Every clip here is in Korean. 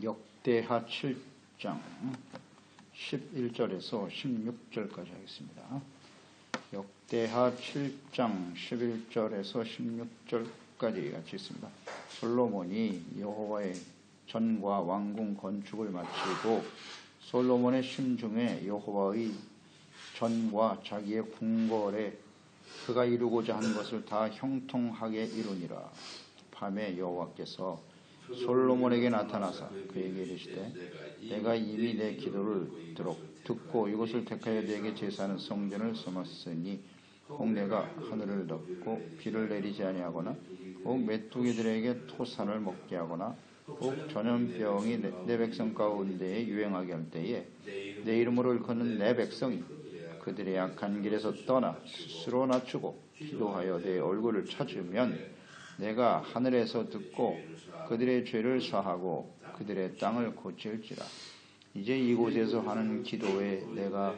역대하 7장 11절에서 16절까지 하겠습니다. 역대하 7장 11절에서 16절까지 같이 있습니다. 솔로몬이 여호와의 전과 왕궁 건축을 마치고 솔로몬의 심중에 여호와의 전과 자기의 궁궐에 그가 이루고자 하는 것을 다 형통하게 이루니라. 밤에 여호와께서 솔로몬에게 나타나사 그에게 이르시되 내가 이미 내 기도를 듣고 이곳을 택하여 내게 제사하는 성전을 삼았으니 혹 내가 하늘을 덮고 비를 내리지 아니하거나 혹 메뚜기들에게 토산을 먹게 하거나 혹 전염병이 내 백성 가운데에 유행하게 할 때에 내 이름으로 일컫는 내 백성이 그들의 악한 길에서 떠나 스스로 낮추고 기도하여 내 얼굴을 찾으면 내가 하늘에서 듣고 그들의 죄를 사하고 그들의 땅을 고칠지라. 이제 이곳에서 하는 기도에 내가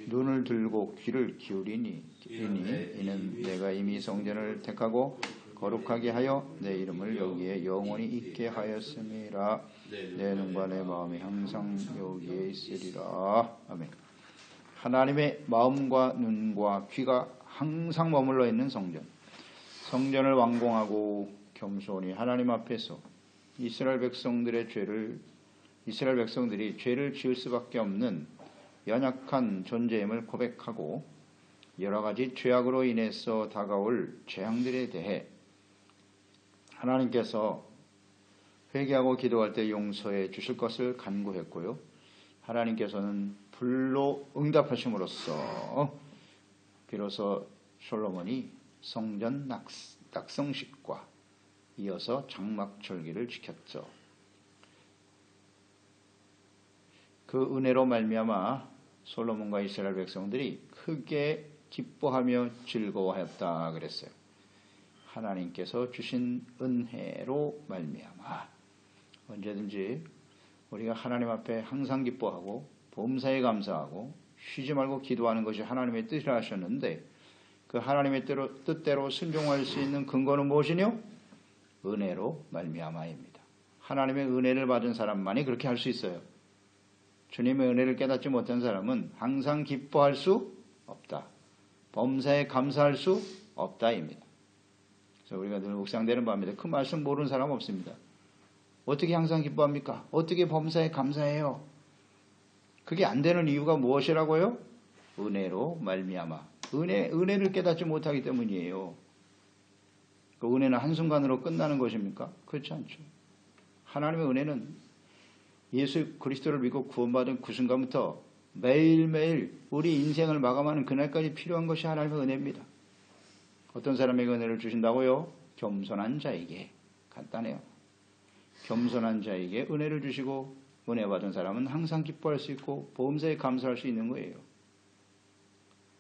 눈을 들고 귀를 기울이니 이는 내가 이미 성전을 택하고 거룩하게 하여 내 이름을 여기에 영원히 있게 하였음이라. 내 눈과 내 마음이 항상 여기에 있으리라. 아멘. 하나님의 마음과 눈과 귀가 항상 머물러 있는 성전. 성전을 완공하고 겸손히 하나님 앞에서 이스라엘 백성들이 죄를 지을 수밖에 없는 연약한 존재임을 고백하고 여러 가지 죄악으로 인해서 다가올 재앙들에 대해 하나님께서 회개하고 기도할 때 용서해 주실 것을 간구했고요. 하나님께서는 불로 응답하심으로써 비로소 솔로몬이 성전 낙성식과 이어서 장막절기를 지켰죠. 그 은혜로 말미암아 솔로몬과 이스라엘 백성들이 크게 기뻐하며 즐거워하였다 그랬어요. 하나님께서 주신 은혜로 말미암아. 언제든지 우리가 하나님 앞에 항상 기뻐하고 범사에 감사하고 쉬지 말고 기도하는 것이 하나님의 뜻이라 하셨는데 그 하나님의 뜻대로 순종할 수 있는 근거는 무엇이뇨? 은혜로 말미암아입니다. 하나님의 은혜를 받은 사람만이 그렇게 할 수 있어요. 주님의 은혜를 깨닫지 못한 사람은 항상 기뻐할 수 없다. 범사에 감사할 수 없다입니다. 그래서 우리가 늘 묵상되는 바입니다. 그 말씀 모르는 사람 없습니다. 어떻게 항상 기뻐합니까? 어떻게 범사에 감사해요? 그게 안 되는 이유가 무엇이라고요? 은혜로 말미암아. 은혜를 깨닫지 못하기 때문이에요. 그 은혜는 한순간으로 끝나는 것입니까? 그렇지 않죠. 하나님의 은혜는 예수 그리스도를 믿고 구원받은 그 순간부터 매일매일 우리 인생을 마감하는 그날까지 필요한 것이 하나님의 은혜입니다. 어떤 사람에게 은혜를 주신다고요? 겸손한 자에게. 간단해요. 겸손한 자에게 은혜를 주시고 은혜 받은 사람은 항상 기뻐할 수 있고 범사에 감사할 수 있는 거예요.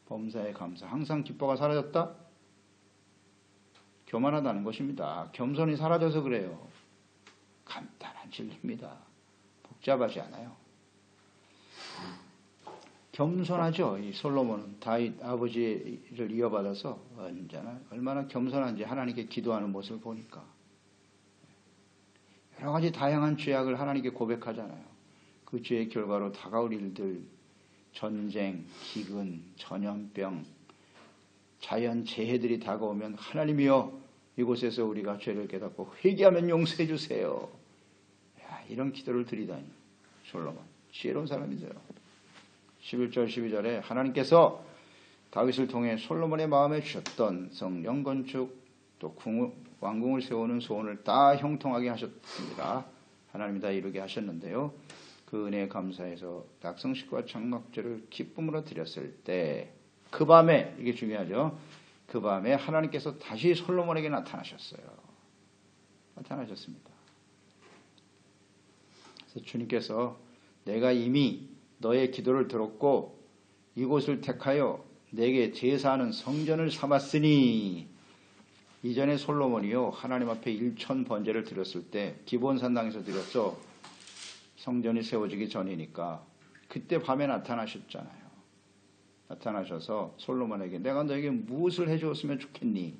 범사에 감사. 항상 기뻐가 사라졌다? 교만하다는 것입니다. 겸손이 사라져서 그래요. 간단한 진리입니다. 복잡하지 않아요. 겸손하죠. 이 솔로몬은 다윗 아버지를 이어받아서 언제나 얼마나 겸손한지 하나님께 기도하는 모습을 보니까 여러 가지 다양한 죄악을 하나님께 고백하잖아요. 그 죄의 결과로 다가올 일들, 전쟁, 기근, 전염병, 자연 재해들이 다가오면 하나님이여 이곳에서 우리가 죄를 깨닫고 회개하면 용서해 주세요. 이런 기도를 드리다니 솔로몬 지혜로운 사람이죠. 11절 12절에 하나님께서 다윗을 통해 솔로몬의 마음에 주셨던 성전 건축 또 왕궁을 세우는 소원을 다 형통하게 하셨습니다. 하나님이 다 이루게 하셨는데요. 그 은혜에 감사해서 낙성식과 장막절을 기쁨으로 드렸을 때 그 밤에 이게 중요하죠. 그 밤에 하나님께서 다시 솔로몬에게 나타나셨어요. 나타나셨습니다. 그래서 주님께서 내가 이미 너의 기도를 들었고 이곳을 택하여 내게 제사하는 성전을 삼았으니 이전에 솔로몬이요 하나님 앞에 1천 번제를 드렸을 때 기본산당에서 드렸죠. 성전이 세워지기 전이니까 그때 밤에 나타나셨잖아요. 나타나셔서 솔로몬에게 내가 너에게 무엇을 해주었으면 좋겠니?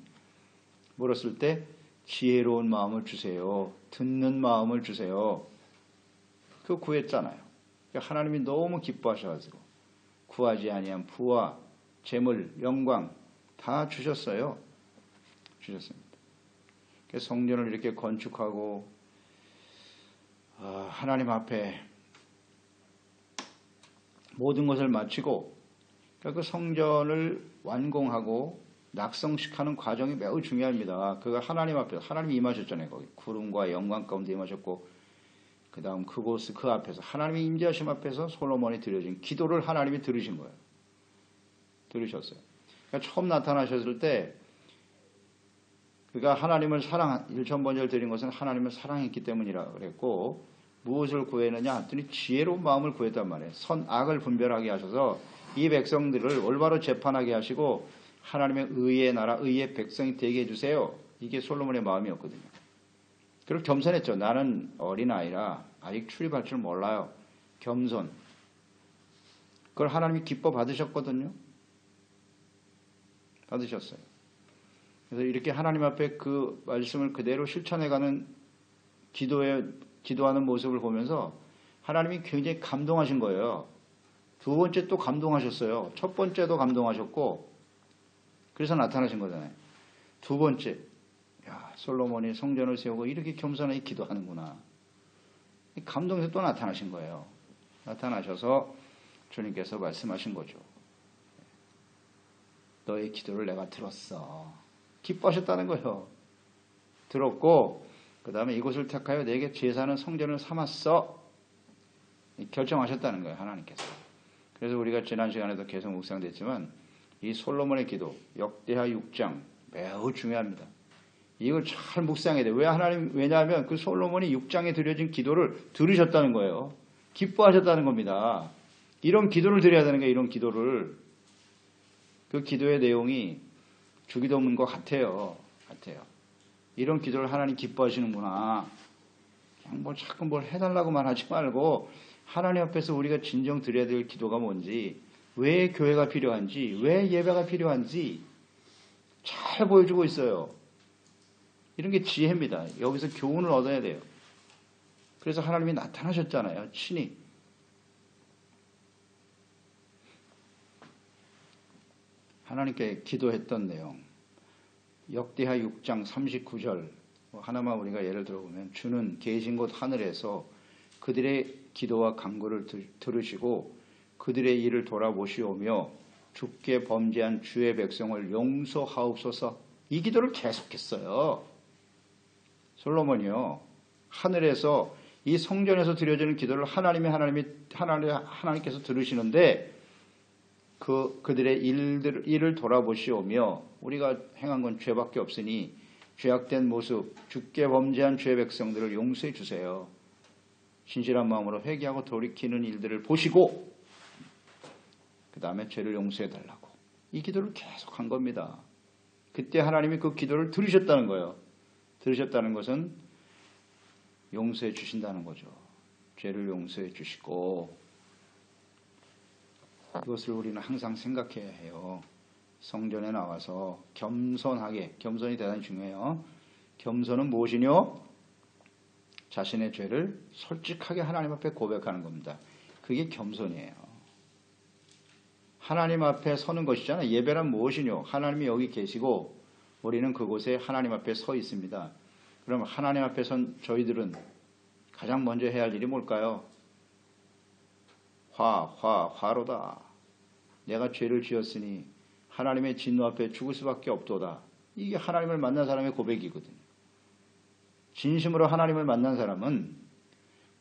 물었을 때 지혜로운 마음을 주세요. 듣는 마음을 주세요. 그 구했잖아요. 하나님이 너무 기뻐하셔가지고 구하지 아니한 부와 재물, 영광 다 주셨어요. 주셨습니다. 성전을 이렇게 건축하고 하나님 앞에 모든 것을 마치고 그 성전을 완공하고 낙성식하는 과정이 매우 중요합니다. 그가 하나님 앞에서 하나님이 임하셨잖아요. 거기 구름과 영광 가운데 임하셨고 그 다음 그곳 그 앞에서 하나님의 임재하심 앞에서 솔로몬이 드려진 기도를 하나님이 들으신 거예요. 들으셨어요. 그러니까 처음 나타나셨을 때 그가 하나님을 일천번제를 드린 것은 하나님을 사랑했기 때문이라 그랬고 무엇을 구했느냐 했더니 지혜로운 마음을 구했단 말이에요. 선악을 분별하게 하셔서 이 백성들을 올바로 재판하게 하시고 하나님의 의의 나라, 의의 백성이 되게 해주세요. 이게 솔로몬의 마음이었거든요. 그리고 겸손했죠. 나는 어린아이라 아직 출입할 줄 몰라요. 겸손. 그걸 하나님이 기뻐 받으셨거든요. 받으셨어요. 그래서 이렇게 하나님 앞에 그 말씀을 그대로 실천해가는 기도하는 모습을 보면서 하나님이 굉장히 감동하신 거예요. 두 번째 또 감동하셨어요. 첫 번째도 감동하셨고 그래서 나타나신 거잖아요. 두 번째, 솔로몬이 성전을 세우고 이렇게 겸손하게 기도하는구나. 감동해서 또 나타나신 거예요. 나타나셔서 주님께서 말씀하신 거죠. 너의 기도를 내가 들었어. 기뻐하셨다는 거예요. 들었고 그 다음에 이곳을 택하여 내게 제사는 성전을 삼았어. 결정하셨다는 거예요. 하나님께서. 그래서 우리가 지난 시간에도 계속 묵상됐지만 이 솔로몬의 기도 역대하 6장 매우 중요합니다. 이걸 잘 묵상해야 돼요. 왜냐하면 그 솔로몬이 6장에 드려진 기도를 들으셨다는 거예요. 기뻐하셨다는 겁니다. 이런 기도를 드려야 되는 거예요. 이런 기도를. 그 기도의 내용이 주기도문과 같아요. 이런 기도를 하나님 기뻐하시는구나. 그냥 자꾸 뭘 해달라고만 하지 말고 하나님 앞에서 우리가 진정 드려야 될 기도가 뭔지, 왜 교회가 필요한지, 왜 예배가 필요한지 잘 보여주고 있어요. 이런 게 지혜입니다. 여기서 교훈을 얻어야 돼요. 그래서 하나님이 나타나셨잖아요. 친히. 하나님께 기도했던 내용. 역대하 6장 39절 하나만 우리가 예를 들어보면 주는 계신 곳 하늘에서 그들의 기도와 간구를 들으시고 그들의 일을 돌아보시오며 주께 범죄한 주의 백성을 용서하옵소서. 이 기도를 계속했어요. 솔로몬이요. 하늘에서 이 성전에서 드려지는 기도를 하나님께서 들으시는데 그들의 일을 돌아보시오며 우리가 행한 건 죄밖에 없으니 죄악된 모습, 주께 범죄한 주의 백성들을 용서해 주세요. 진실한 마음으로 회개하고 돌이키는 일들을 보시고 그 다음에 죄를 용서해 달라고. 이 기도를 계속한 겁니다. 그때 하나님이 그 기도를 들으셨다는 거예요. 들으셨다는 것은 용서해 주신다는 거죠. 죄를 용서해 주시고 이것을 우리는 항상 생각해야 해요. 성전에 나와서 겸손하게, 겸손이 대단히 중요해요. 겸손은 무엇이뇨? 자신의 죄를 솔직하게 하나님 앞에 고백하는 겁니다. 그게 겸손이에요. 하나님 앞에 서는 것이잖아요. 예배란 무엇이뇨? 하나님이 여기 계시고 우리는 그곳에 하나님 앞에 서 있습니다. 그럼 하나님 앞에 선 저희들은 가장 먼저 해야 할 일이 뭘까요? 화로다. 내가 죄를 지었으니 하나님의 진노 앞에 죽을 수밖에 없도다. 이게 하나님을 만난 사람의 고백이거든요. 진심으로 하나님을 만난 사람은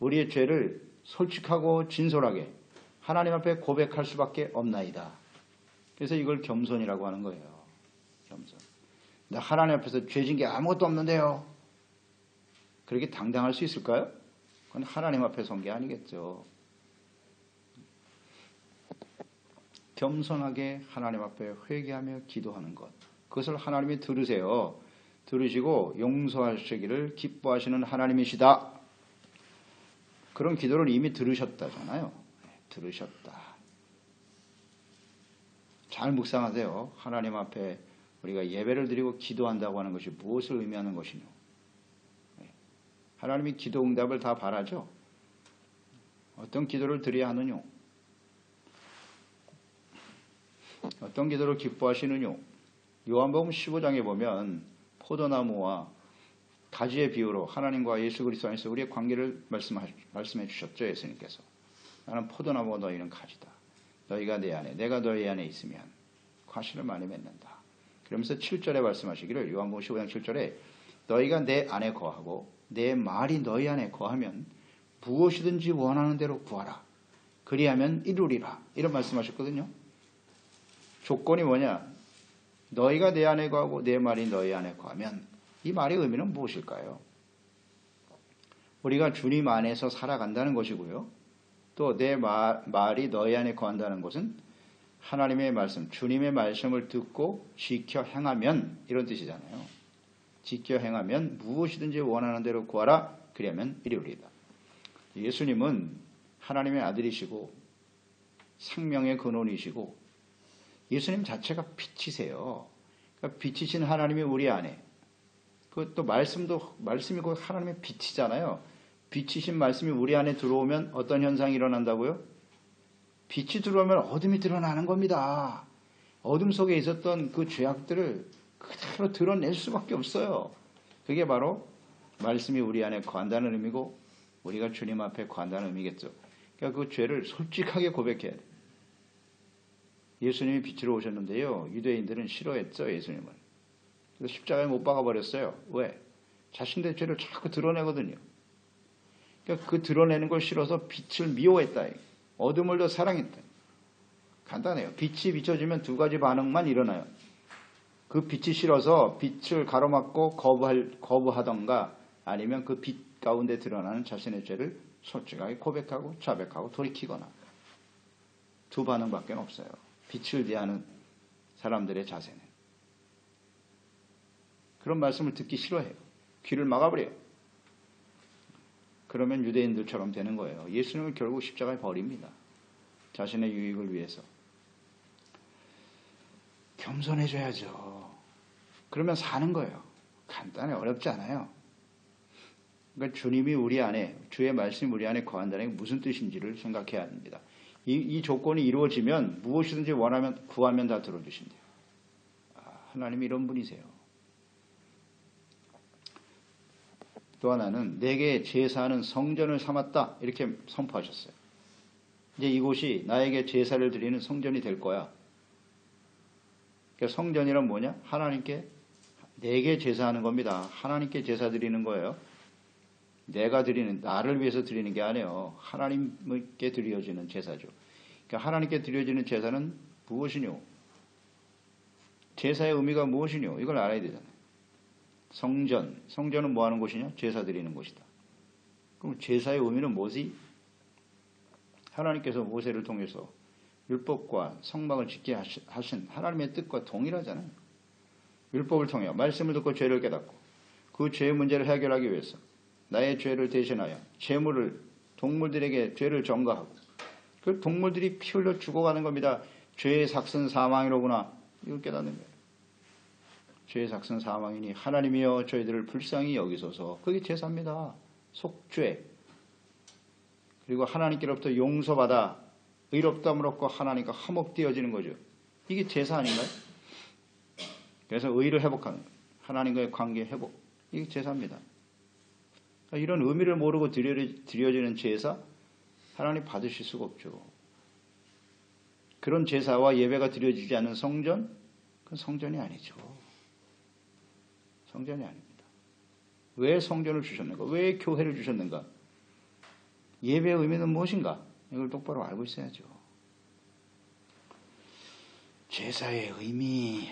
우리의 죄를 솔직하고 진솔하게 하나님 앞에 고백할 수밖에 없나이다. 그래서 이걸 겸손이라고 하는 거예요. 겸손. 나 하나님 앞에서 죄진 게 아무것도 없는데요. 그렇게 당당할 수 있을까요? 그건 하나님 앞에 선 게 아니겠죠. 겸손하게 하나님 앞에 회개하며 기도하는 것. 그것을 하나님이 들으세요. 들으시고 용서하시기를 기뻐하시는 하나님이시다. 그런 기도를 이미 들으셨다잖아요. 들으셨다. 잘 묵상하세요. 하나님 앞에 우리가 예배를 드리고 기도한다고 하는 것이 무엇을 의미하는 것이뇨. 하나님이 기도 응답을 다 바라죠. 어떤 기도를 드려야 하느뇨? 어떤 기도를 기뻐하시느뇨? 요한복음 15장에 보면 포도나무와 가지의 비유로 하나님과 예수 그리스도 안에서 우리의 관계를 말씀해 주셨죠. 예수님께서. 나는 포도나무고 너희는 가지다. 너희가 내 안에 내가 너희 안에 있으면 과실을 많이 맺는다. 그러면서 7절에 말씀하시기를 요한복음 15장 7절에 너희가 내 안에 거하고 내 말이 너희 안에 거하면 무엇이든지 원하는 대로 구하라. 그리하면 이루리라. 이런 말씀하셨거든요. 조건이 뭐냐? 너희가 내 안에 거하고 내 말이 너희 안에 거하면 이 말의 의미는 무엇일까요? 우리가 주님 안에서 살아간다는 것이고요. 또 내 말이 너희 안에 거한다는 것은 하나님의 말씀, 주님의 말씀을 듣고 지켜 행하면 이런 뜻이잖아요. 지켜 행하면 무엇이든지 원하는 대로 구하라. 그리하면 이루리다. 예수님은 하나님의 아들이시고 생명의 근원이시고 예수님 자체가 빛이세요. 그러니까 빛이신 하나님이 우리 안에 그것도 말씀이 곧 하나님의 빛이잖아요. 빛이신 말씀이 우리 안에 들어오면 어떤 현상이 일어난다고요? 빛이 들어오면 어둠이 드러나는 겁니다. 어둠 속에 있었던 그 죄악들을 그대로 드러낼 수밖에 없어요. 그게 바로 말씀이 우리 안에 거한다는 의미고 우리가 주님 앞에 거한다는 의미겠죠. 그러니까 그 죄를 솔직하게 고백해야 돼요. 예수님이 빛으로 오셨는데요. 유대인들은 싫어했죠. 예수님을. 그래서 십자가에 못 박아버렸어요. 왜? 자신들의 죄를 자꾸 드러내거든요. 그러니까 그 드러내는 걸 싫어서 빛을 미워했다. 어둠을 더 사랑했다. 간단해요. 빛이 비춰지면 두 가지 반응만 일어나요. 그 빛이 싫어서 빛을 가로막고 거부하던가 아니면 그 빛 가운데 드러나는 자신의 죄를 솔직하게 고백하고 자백하고 돌이키거나 두 반응밖에 없어요. 빛을 대하는 사람들의 자세는. 그런 말씀을 듣기 싫어해요. 귀를 막아버려요. 그러면 유대인들처럼 되는 거예요. 예수님을 결국 십자가에 버립니다. 자신의 유익을 위해서. 겸손해져야죠. 그러면 사는 거예요. 간단해 어렵지 않아요. 그러니까 주님이 우리 안에 주의 말씀이 우리 안에 거한다는 게 무슨 뜻인지를 생각해야 합니다. 이 조건이 이루어지면 무엇이든지 원하면 구하면 다 들어주신대요. 하나님이 이런 분이세요. 또 하나는 내게 제사하는 성전을 삼았다 이렇게 선포하셨어요. 이제 이곳이 나에게 제사를 드리는 성전이 될 거야. 그러니까 성전이란 뭐냐? 하나님께 내게 제사하는 겁니다. 하나님께 제사 드리는 거예요. 내가 드리는 나를 위해서 드리는 게 아니에요. 하나님께 드려지는 제사죠. 그러니까 하나님께 드려지는 제사는 무엇이뇨? 제사의 의미가 무엇이뇨? 이걸 알아야 되잖아요. 성전은 뭐 하는 곳이냐? 제사 드리는 곳이다. 그럼 제사의 의미는 뭐지? 하나님께서 모세를 통해서 율법과 성막을 짓게 하신 하나님의 뜻과 동일하잖아요. 율법을 통해 말씀을 듣고 죄를 깨닫고 그 죄의 문제를 해결하기 위해서 나의 죄를 대신하여 제물을 동물들에게 죄를 전가하고 그 동물들이 피 흘려 죽어가는 겁니다. 죄의 삭은 사망이로구나. 이걸 깨닫는 거예요. 죄의 삭은 사망이니 하나님이여 저희들을 불쌍히 여기소서. 그게 제사입니다. 속죄. 그리고 하나님께로부터 용서받아 의롭다함을 얻고 하나님과 화목되어지는 거죠. 이게 제사 아닌가요? 그래서 의를 회복하는 거예요. 하나님과의 관계 회복. 이게 제사입니다. 이런 의미를 모르고 드려지는 제사 하나님 받으실 수가 없죠. 그런 제사와 예배가 드려지지 않는 성전 그건 성전이 아니죠. 성전이 아닙니다. 왜 성전을 주셨는가? 왜 교회를 주셨는가? 예배의 의미는 무엇인가? 이걸 똑바로 알고 있어야죠. 제사의 의미.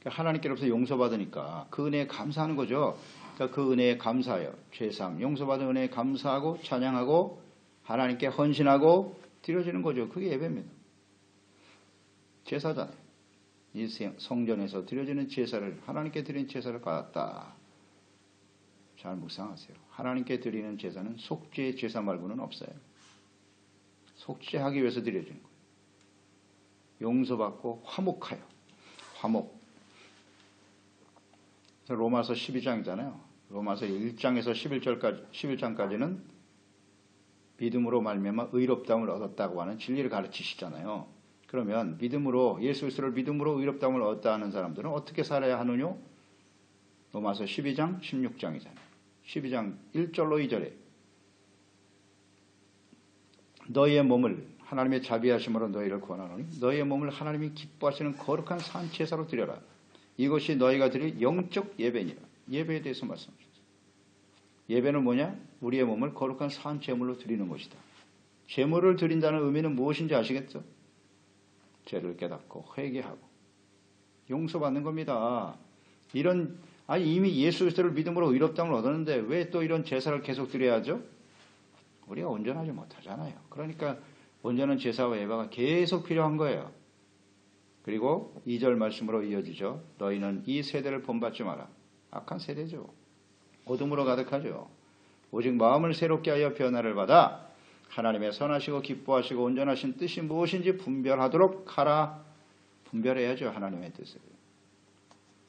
하나님께로부터 용서받으니까 그 은혜에 감사하는 거죠. 그러니까 그 은혜에 감사하여 죄사함, 용서받은 은혜에 감사하고 찬양하고 하나님께 헌신하고 드려지는 거죠. 그게 예배입니다. 제사잖아요. 이 성전에서 드려지는 제사를 하나님께 드리는 제사를 받았다. 잘 묵상하세요. 하나님께 드리는 제사는 속죄의 제사 말고는 없어요. 속죄하기 위해서 드려지는 거예요. 용서받고 화목하여. 화목. 로마서 12장이잖아요. 로마서 1장에서 11장까지는 믿음으로 말미암아 의롭다움을 얻었다고 하는 진리를 가르치시잖아요. 그러면 믿음으로 예수 그리스도를 믿음으로 의롭다움을 얻었다 하는 사람들은 어떻게 살아야 하느냐? 로마서 12장 16장이잖아요. 12장 1절로 2절에 너희의 몸을 하나님의 자비하심으로 너희를 구원하노니 너희의 몸을 하나님이 기뻐하시는 거룩한 산제사로 드려라. 이것이 너희가 드릴 영적 예배니라. 예배에 대해서 말씀하셨어요. 예배는 뭐냐? 우리의 몸을 거룩한 산 제물로 드리는 것이다. 제물을 드린다는 의미는 무엇인지 아시겠죠? 죄를 깨닫고 회개하고 용서받는 겁니다. 이미 예수 그리스도를 믿음으로 의롭다움을 얻었는데 왜 또 이런 제사를 계속 드려야죠? 우리가 온전하지 못하잖아요. 그러니까 온전한 제사와 예배가 계속 필요한 거예요. 그리고 2절 말씀으로 이어지죠. 너희는 이 세대를 본받지 마라. 악한 세대죠. 어둠으로 가득하죠. 오직 마음을 새롭게 하여 변화를 받아 하나님의 선하시고 기뻐하시고 온전하신 뜻이 무엇인지 분별하도록 하라. 분별해야죠. 하나님의 뜻을.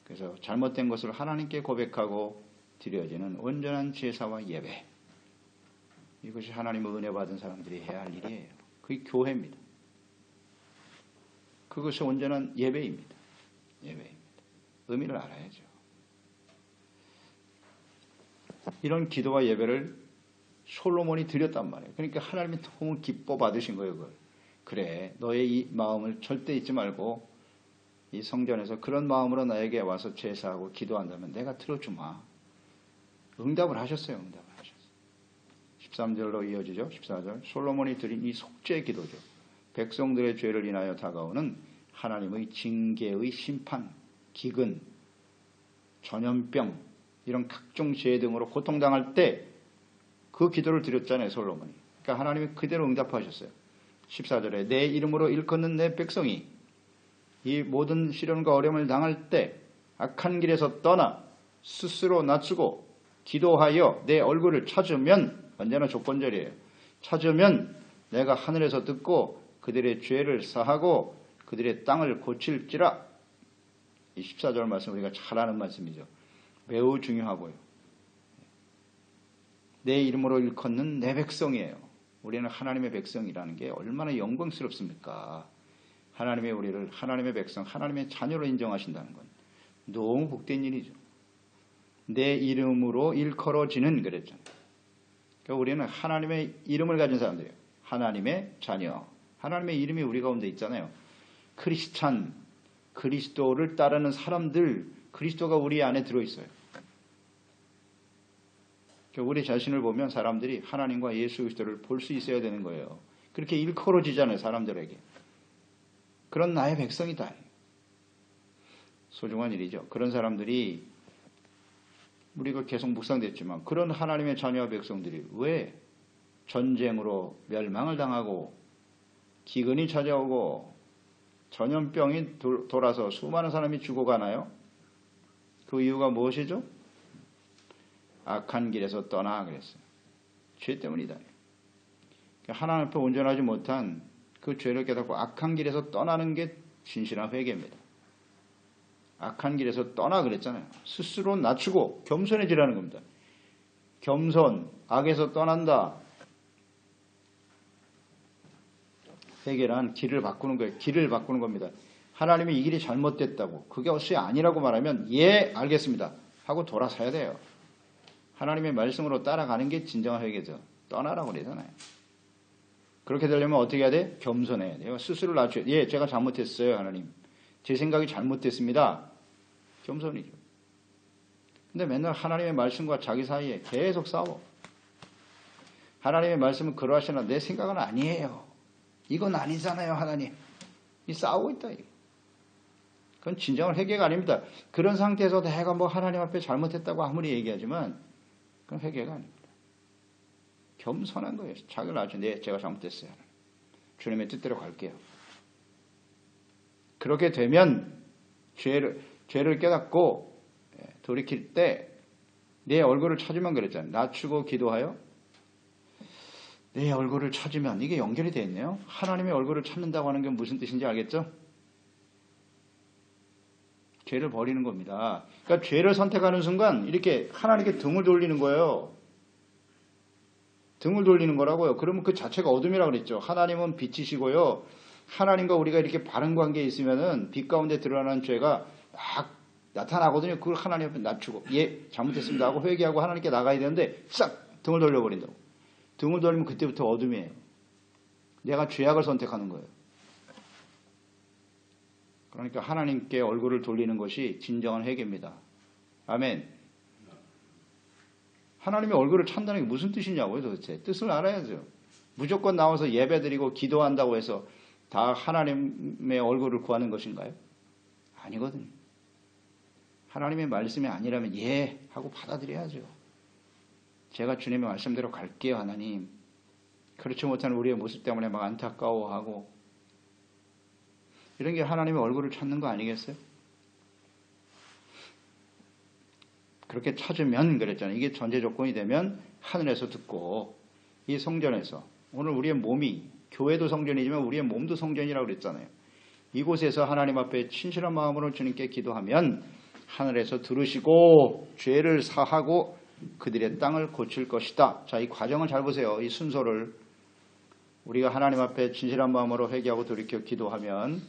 그래서 잘못된 것을 하나님께 고백하고 드려지는 온전한 제사와 예배. 이것이 하나님의 은혜 받은 사람들이 해야 할 일이에요. 그게 교회입니다. 그것이 온전한 예배입니다. 예배입니다. 의미를 알아야죠. 이런 기도와 예배를 솔로몬이 드렸단 말이에요. 그러니까 하나님이 너무 기뻐 받으신 거예요. 그걸. 그래, 너의 이 마음을 절대 잊지 말고 이 성전에서 그런 마음으로 나에게 와서 제사하고 기도한다면 내가 들어주마. 응답을 하셨어요. 응답을 하셨어요. 13절로 이어지죠. 14절. 솔로몬이 드린 이 속죄 기도죠. 백성들의 죄를 인하여 다가오는 하나님의 징계의 심판, 기근, 전염병 이런 각종 죄 등으로 고통당할 때 그 기도를 드렸잖아요. 솔로몬이. 그러니까 하나님이 그대로 응답하셨어요. 14절에 내 이름으로 일컫는 내 백성이 이 모든 시련과 어려움을 당할 때 악한 길에서 떠나 스스로 낮추고 기도하여 내 얼굴을 찾으면, 언제나 조건절이에요. 찾으면 내가 하늘에서 듣고 그들의 죄를 사하고 그들의 땅을 고칠지라. 이 14절 말씀 우리가 잘 아는 말씀이죠. 매우 중요하고요. 내 이름으로 일컫는 내 백성이에요. 우리는 하나님의 백성이라는 게 얼마나 영광스럽습니까? 하나님의 우리를 하나님의 백성, 하나님의 자녀로 인정하신다는 건 너무 복된 일이죠. 내 이름으로 일컬어지는 그랬잖아요. 그러니까 우리는 하나님의 이름을 가진 사람들이에요. 하나님의 자녀. 하나님의 이름이 우리 가운데 있잖아요. 크리스찬, 그리스도를 따르는 사람들, 그리스도가 우리 안에 들어있어요. 우리 자신을 보면 사람들이 하나님과 예수 그리스도를 볼 수 있어야 되는 거예요. 그렇게 일컬어지잖아요. 사람들에게. 그런 나의 백성이다. 소중한 일이죠. 그런 사람들이 우리가 계속 묵상됐지만 그런 하나님의 자녀와 백성들이 왜 전쟁으로 멸망을 당하고 기근이 찾아오고 전염병이 돌아서 수많은 사람이 죽어가나요? 그 이유가 무엇이죠? 악한 길에서 떠나 그랬어요. 죄 때문이다. 하나님 앞에 온전하지 못한 그 죄를 깨닫고 악한 길에서 떠나는 게 진실한 회개입니다. 악한 길에서 떠나 그랬잖아요. 스스로 낮추고 겸손해지라는 겁니다. 겸손, 악에서 떠난다. 회개란 길을 바꾸는 거예요. 길을 바꾸는 겁니다. 하나님이 이 길이 잘못됐다고 그것이 아니라고 말하면 예 알겠습니다 하고 돌아서야 돼요. 하나님의 말씀으로 따라가는 게 진정한 회개죠. 떠나라고 그러잖아요. 그렇게 되려면 어떻게 해야 돼? 겸손해야 돼요. 스스로를 낮춰야 돼요. 예, 제가 잘못했어요, 하나님. 제 생각이 잘못됐습니다. 겸손이죠. 근데 맨날 하나님의 말씀과 자기 사이에 계속 싸워. 하나님의 말씀은 그러하시나 내 생각은 아니에요. 이건 아니잖아요, 하나님. 이 싸우고 있다. 그건 진정한 회개가 아닙니다. 그런 상태에서 내가 뭐 하나님 앞에 잘못했다고 아무리 얘기하지만 그건 회개가 아닙니다. 겸손한 거예요. 자기를 낮춰. 네, 제가 잘못했어요. 주님의 뜻대로 갈게요. 그렇게 되면 죄를 깨닫고 돌이킬 때 내 얼굴을 찾으면 그랬잖아요. 낮추고 기도하여 내 얼굴을 찾으면 이게 연결이 되어 있네요. 하나님의 얼굴을 찾는다고 하는 게 무슨 뜻인지 알겠죠? 죄를 버리는 겁니다. 그러니까 죄를 선택하는 순간 이렇게 하나님께 등을 돌리는 거예요. 등을 돌리는 거라고요. 그러면 그 자체가 어둠이라고 그랬죠. 하나님은 빛이시고요. 하나님과 우리가 이렇게 바른 관계에 있으면은 빛 가운데 드러나는 죄가 막 나타나거든요. 그걸 하나님 앞에 낮추고 예 잘못했습니다 하고 회개하고 하나님께 나가야 되는데 싹 등을 돌려버린다고. 등을 돌리면 그때부터 어둠이에요. 내가 죄악을 선택하는 거예요. 그러니까 하나님께 얼굴을 돌리는 것이 진정한 회개입니다. 아멘. 하나님의 얼굴을 찾는다는 게 무슨 뜻이냐고요 도대체. 뜻을 알아야죠. 무조건 나와서 예배드리고 기도한다고 해서 다 하나님의 얼굴을 구하는 것인가요? 아니거든요. 하나님의 말씀이 아니라면 예 하고 받아들여야죠. 제가 주님의 말씀대로 갈게요 하나님. 그렇지 못한 우리의 모습 때문에 막 안타까워하고 이런 게 하나님의 얼굴을 찾는 거 아니겠어요? 그렇게 찾으면 그랬잖아요. 이게 전제 조건이 되면 하늘에서 듣고 이 성전에서 오늘 우리의 몸이 교회도 성전이지만 우리의 몸도 성전이라고 그랬잖아요. 이곳에서 하나님 앞에 진실한 마음으로 주님께 기도하면 하늘에서 들으시고 죄를 사하고 그들의 땅을 고칠 것이다. 자, 이 과정을 잘 보세요. 이 순서를 우리가 하나님 앞에 진실한 마음으로 회개하고 돌이켜 기도하면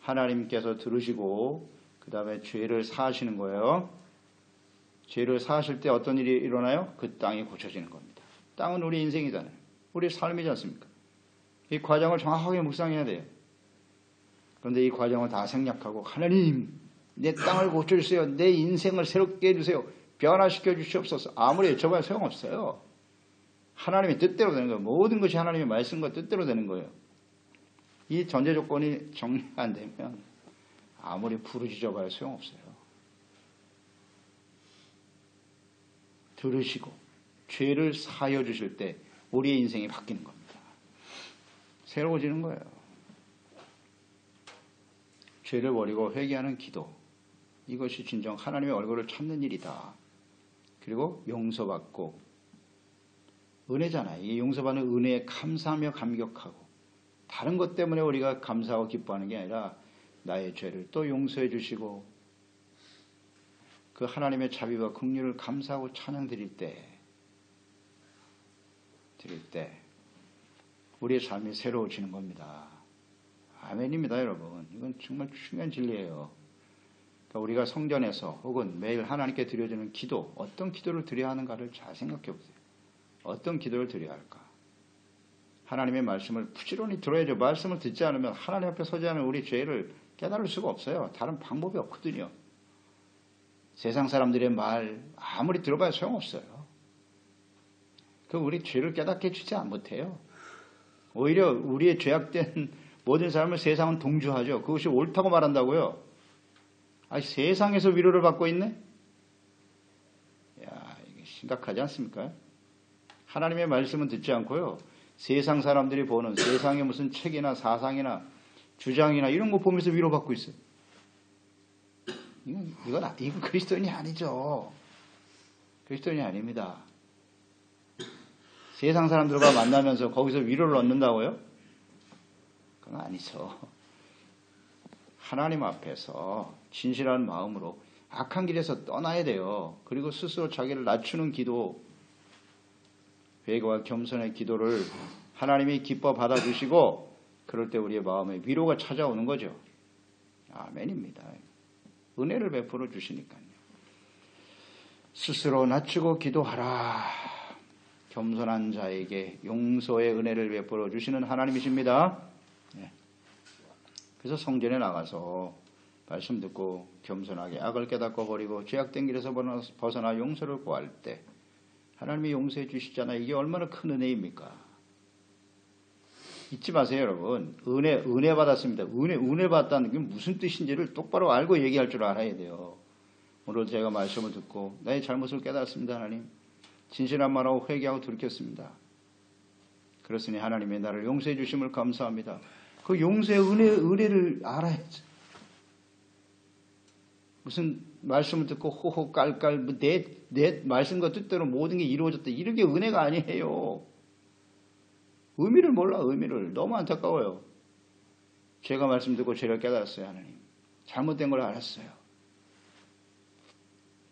하나님께서 들으시고 그 다음에 죄를 사하시는 거예요. 죄를 사하실 때 어떤 일이 일어나요? 그 땅이 고쳐지는 겁니다. 땅은 우리 인생이잖아요. 우리 삶이지 않습니까? 이 과정을 정확하게 묵상해야 돼요. 그런데 이 과정을 다 생략하고 하나님 내 땅을 고쳐주세요. 내 인생을 새롭게 해주세요. 변화시켜 주시옵소서. 아무리 여쭤봐야 소용없어요. 하나님의 뜻대로 되는 거예요. 모든 것이 하나님의 말씀과 뜻대로 되는 거예요. 이 전제 조건이 정리가 안 되면 아무리 부르짖어봐야 소용없어요. 들으시고 죄를 사하여 주실 때 우리의 인생이 바뀌는 겁니다. 새로워지는 거예요. 죄를 버리고 회개하는 기도. 이것이 진정 하나님의 얼굴을 찾는 일이다. 그리고 용서받고 은혜잖아요. 이 용서받는 은혜에 감사하며 감격하고 다른 것 때문에 우리가 감사하고 기뻐하는 게 아니라 나의 죄를 또 용서해 주시고 그 하나님의 자비와 긍휼을 감사하고 찬양 드릴 때 우리의 삶이 새로워지는 겁니다. 아멘입니다, 여러분. 이건 정말 중요한 진리예요. 그러니까 우리가 성전에서 혹은 매일 하나님께 드려지는 기도, 어떤 기도를 드려야 하는가를 잘 생각해 보세요. 어떤 기도를 드려야 할까? 하나님의 말씀을 부지런히 들어야죠. 말씀을 듣지 않으면 하나님 앞에 서지 않은 우리 죄를 깨달을 수가 없어요. 다른 방법이 없거든요. 세상 사람들의 말 아무리 들어봐야 소용없어요. 그 우리 죄를 깨닫게 해주지 못해요. 오히려 우리의 죄악된 모든 삶을 세상은 동조하죠. 그것이 옳다고 말한다고요. 아니, 세상에서 위로를 받고 있네? 야, 이게 심각하지 않습니까? 하나님의 말씀은 듣지 않고요. 세상 사람들이 보는 세상의 무슨 책이나 사상이나 주장이나 이런 거 보면서 위로받고 있어요. 이건 그리스도인이 아니죠. 그리스도인이 아닙니다. 세상 사람들과 만나면서 거기서 위로를 얻는다고요? 그건 아니죠. 하나님 앞에서 진실한 마음으로 악한 길에서 떠나야 돼요. 그리고 스스로 자기를 낮추는 기도, 회개와 겸손의 기도를 하나님이 기뻐 받아주시고 그럴 때 우리의 마음에 위로가 찾아오는 거죠. 아멘입니다. 은혜를 베풀어 주시니까요. 스스로 낮추고 기도하라. 겸손한 자에게 용서의 은혜를 베풀어 주시는 하나님이십니다. 네. 그래서 성전에 나가서 말씀 듣고 겸손하게 악을 깨닫고 버리고 죄악된 길에서 벗어나 용서를 구할 때 하나님이 용서해 주시잖아요. 이게 얼마나 큰 은혜입니까? 잊지 마세요, 여러분. 은혜 받았습니다. 은혜 받았다는 게 무슨 뜻인지를 똑바로 알고 얘기할 줄 알아야 돼요. 오늘 제가 말씀을 듣고 나의 잘못을 깨달았습니다, 하나님. 진실한 말하고 회개하고 돌이켰습니다. 그렇으니 하나님의 나를 용서해 주심을 감사합니다. 그 용서의 은혜를 알아야죠. 무슨 말씀을 듣고 호호 깔깔 내 말씀과 뜻대로 모든 게 이루어졌다. 이런 게 은혜가 아니에요. 의미를 몰라. 의미를. 너무 안타까워요. 제가 말씀 듣고 죄를 깨달았어요. 하나님. 잘못된 걸 알았어요.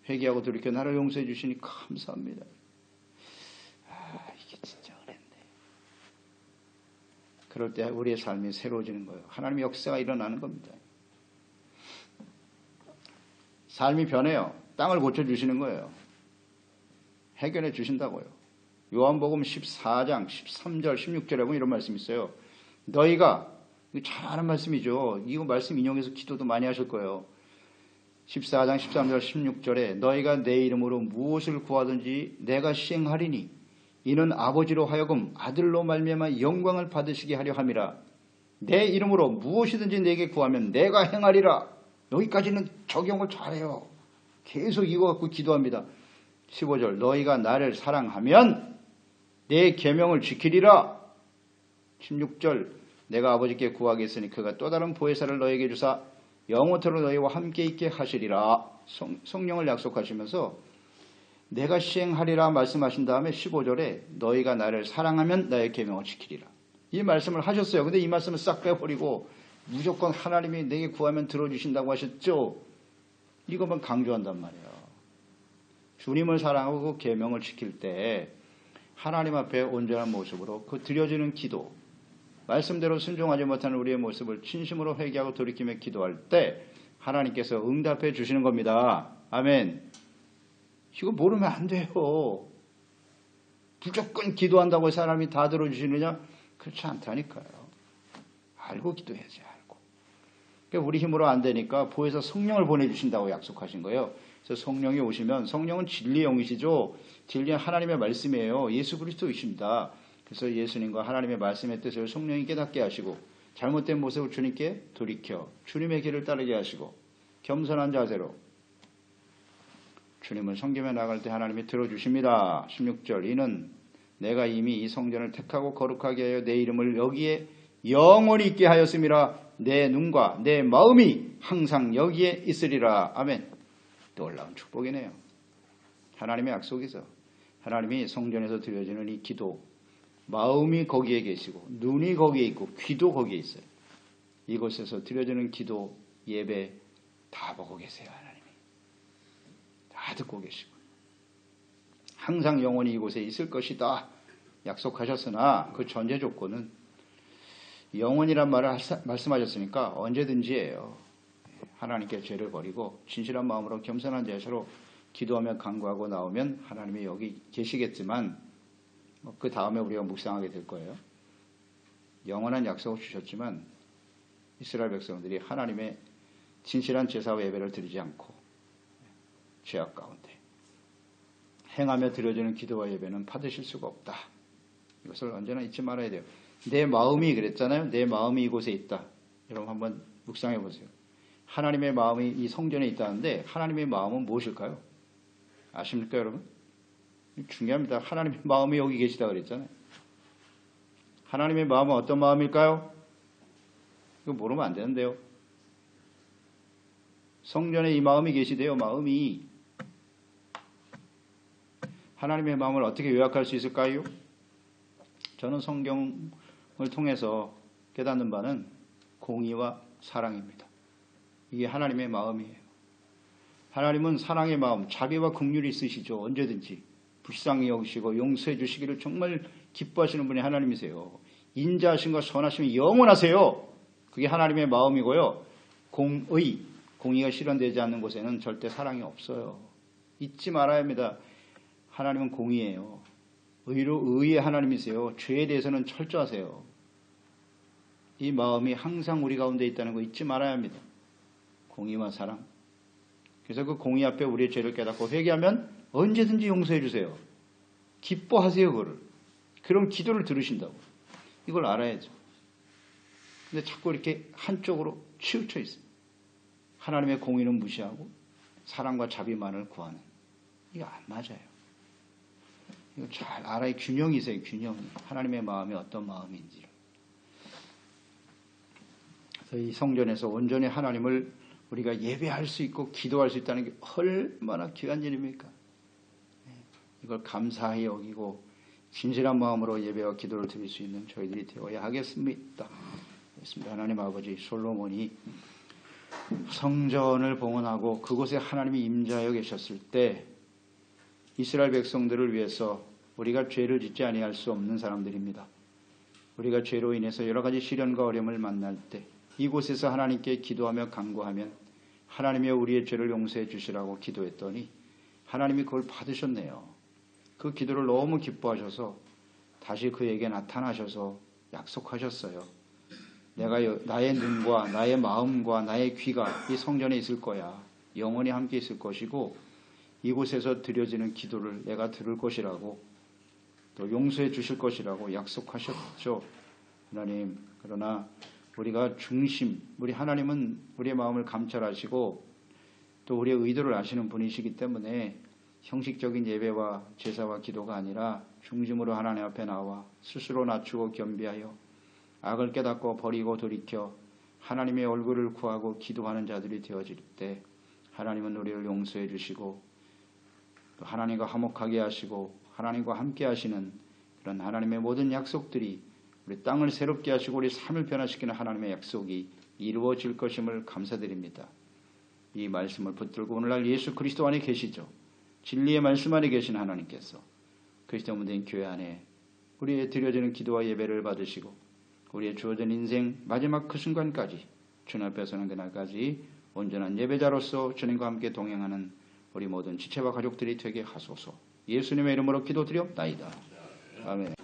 회개하고 돌이켜 나를 용서해 주시니 감사합니다. 이게 진짜 은혜인데. 그럴 때 우리의 삶이 새로워지는 거예요. 하나님의 역사가 일어나는 겁니다. 삶이 변해요. 땅을 고쳐주시는 거예요. 해결해 주신다고요. 요한복음 14장 13절 16절에 보면 이런 말씀이 있어요. 너희가, 잘 아는 말씀이죠. 이거 말씀 인용해서 기도도 많이 하실 거예요. 14장 13절 16절에 너희가 내 이름으로 무엇을 구하든지 내가 시행하리니 이는 아버지로 하여금 아들로 말미암아 영광을 받으시게 하려 함이라. 내 이름으로 무엇이든지 내게 구하면 내가 행하리라. 여기까지는 적용을 잘해요. 계속 이거 갖고 기도합니다. 15절 너희가 나를 사랑하면 내 계명을 지키리라. 16절 내가 아버지께 구하겠으니 그가 또 다른 보혜사를 너희에게 주사 영원토록 너희와 함께 있게 하시리라. 성령을 약속하시면서 내가 시행하리라 말씀하신 다음에 15절에 너희가 나를 사랑하면 나의 계명을 지키리라. 이 말씀을 하셨어요. 근데 이 말씀을 싹 빼버리고 무조건 하나님이 내게 구하면 들어주신다고 하셨죠. 이것만 강조한단 말이에요. 주님을 사랑하고 그 계명을 지킬 때 하나님 앞에 온전한 모습으로 그 드려지는 기도, 말씀대로 순종하지 못하는 우리의 모습을 진심으로 회개하고 돌이키며 기도할 때 하나님께서 응답해 주시는 겁니다. 아멘. 이거 모르면 안 돼요. 무조건 기도한다고 사람이 다 들어주시느냐? 그렇지 않다니까요. 알고 기도해야지, 알고. 그러니까 우리 힘으로 안 되니까 보혜사 성령을 보내주신다고 약속하신 거예요. 그래서 성령이 오시면, 성령은 진리의 영이시죠. 진리는 하나님의 말씀이에요. 예수 그리스도이십니다. 그래서 예수님과 하나님의 말씀의 뜻을 성령이 깨닫게 하시고 잘못된 모습을 주님께 돌이켜 주님의 길을 따르게 하시고 겸손한 자세로 주님을 섬기며 나갈 때 하나님이 들어주십니다. 16절 이는 내가 이미 이 성전을 택하고 거룩하게 하여 내 이름을 여기에 영원히 있게 하였음이라. 내 눈과 내 마음이 항상 여기에 있으리라. 아멘. 놀라운 축복이네요. 하나님의 약속이죠. 하나님이 성전에서 드려지는 이 기도, 마음이 거기에 계시고 눈이 거기에 있고 귀도 거기에 있어요. 이곳에서 드려지는 기도, 예배 다 보고 계세요. 하나님이 다 듣고 계시고 항상 영원히 이곳에 있을 것이다 약속하셨으나 그 전제 조건은 영원이란 말을 말씀하셨으니까 언제든지예요. 하나님께 죄를 버리고 진실한 마음으로 겸손한 자세로 기도하며 간구하고 나오면 하나님이 여기 계시겠지만 그 다음에 우리가 묵상하게 될 거예요. 영원한 약속을 주셨지만 이스라엘 백성들이 하나님의 진실한 제사와 예배를 드리지 않고 죄악 가운데 행하며 드려지는 기도와 예배는 받으실 수가 없다. 이것을 언제나 잊지 말아야 돼요. 내 마음이 그랬잖아요. 내 마음이 이곳에 있다. 여러분 한번 묵상해 보세요. 하나님의 마음이 이 성전에 있다는데 하나님의 마음은 무엇일까요? 아십니까 여러분? 중요합니다. 하나님의 마음이 여기 계시다 그랬잖아요. 하나님의 마음은 어떤 마음일까요? 이거 모르면 안 되는데요. 성전에 이 마음이 계시대요. 마음이. 하나님의 마음을 어떻게 요약할 수 있을까요? 저는 성경을 통해서 깨닫는 바는 공의와 사랑입니다. 이게 하나님의 마음이에요. 하나님은 사랑의 마음, 자비와 긍휼이 있으시죠. 언제든지. 불쌍히 여기시고 용서해 주시기를 정말 기뻐하시는 분이 하나님이세요. 인자하심과 선하심이 영원하세요. 그게 하나님의 마음이고요. 공의가 실현되지 않는 곳에는 절대 사랑이 없어요. 잊지 말아야 합니다. 하나님은 공의예요. 의의 하나님이세요. 죄에 대해서는 철저하세요. 이 마음이 항상 우리 가운데 있다는 거 잊지 말아야 합니다. 공의와 사랑. 그래서 그 공의 앞에 우리의 죄를 깨닫고 회개하면 언제든지 용서해 주세요. 기뻐하세요, 그거를. 그럼 기도를 들으신다고. 이걸 알아야죠. 근데 자꾸 이렇게 한쪽으로 치우쳐 있어요. 하나님의 공의는 무시하고 사랑과 자비만을 구하는. 이거 안 맞아요. 이거 잘 알아야 균형이 있어요, 균형이. 하나님의 마음이 어떤 마음인지를. 그래서 이 성전에서 온전히 하나님을 우리가 예배할 수 있고 기도할 수 있다는 게 얼마나 귀한 일입니까? 이걸 감사히 여기고 진실한 마음으로 예배와 기도를 드릴 수 있는 저희들이 되어야 하겠습니다. 하나님 아버지, 솔로몬이 성전을 봉헌하고 그곳에 하나님이 임재하여 계셨을 때 이스라엘 백성들을 위해서 우리가 죄를 짓지 아니할 수 없는 사람들입니다. 우리가 죄로 인해서 여러 가지 시련과 어려움을 만날 때 이곳에서 하나님께 기도하며 간구하면 하나님이 우리의 죄를 용서해 주시라고 기도했더니 하나님이 그걸 받으셨네요. 그 기도를 너무 기뻐하셔서 다시 그에게 나타나셔서 약속하셨어요. 내가 나의 눈과 나의 마음과 나의 귀가 이 성전에 있을 거야. 영원히 함께 있을 것이고 이곳에서 드려지는 기도를 내가 들을 것이라고 또 용서해 주실 것이라고 약속하셨죠. 하나님, 그러나 우리가 우리 하나님은 우리의 마음을 감찰하시고 또 우리의 의도를 아시는 분이시기 때문에 형식적인 예배와 제사와 기도가 아니라 중심으로 하나님 앞에 나와 스스로 낮추고 겸비하여 악을 깨닫고 버리고 돌이켜 하나님의 얼굴을 구하고 기도하는 자들이 되어질 때 하나님은 우리를 용서해 주시고 또 하나님과 화목하게 하시고 하나님과 함께 하시는 그런 하나님의 모든 약속들이 우리 땅을 새롭게 하시고 우리 삶을 변화시키는 하나님의 약속이 이루어질 것임을 감사드립니다. 이 말씀을 붙들고 오늘날 예수 그리스도 안에 계시죠. 진리의 말씀 안에 계신 하나님께서 그리스도 문대인 교회 안에 우리의 드려지는 기도와 예배를 받으시고 우리의 주어진 인생 마지막 그 순간까지 주님 앞에 서는 그날까지 온전한 예배자로서 주님과 함께 동행하는 우리 모든 지체와 가족들이 되게 하소서. 예수님의 이름으로 기도드리옵나이다. 아멘.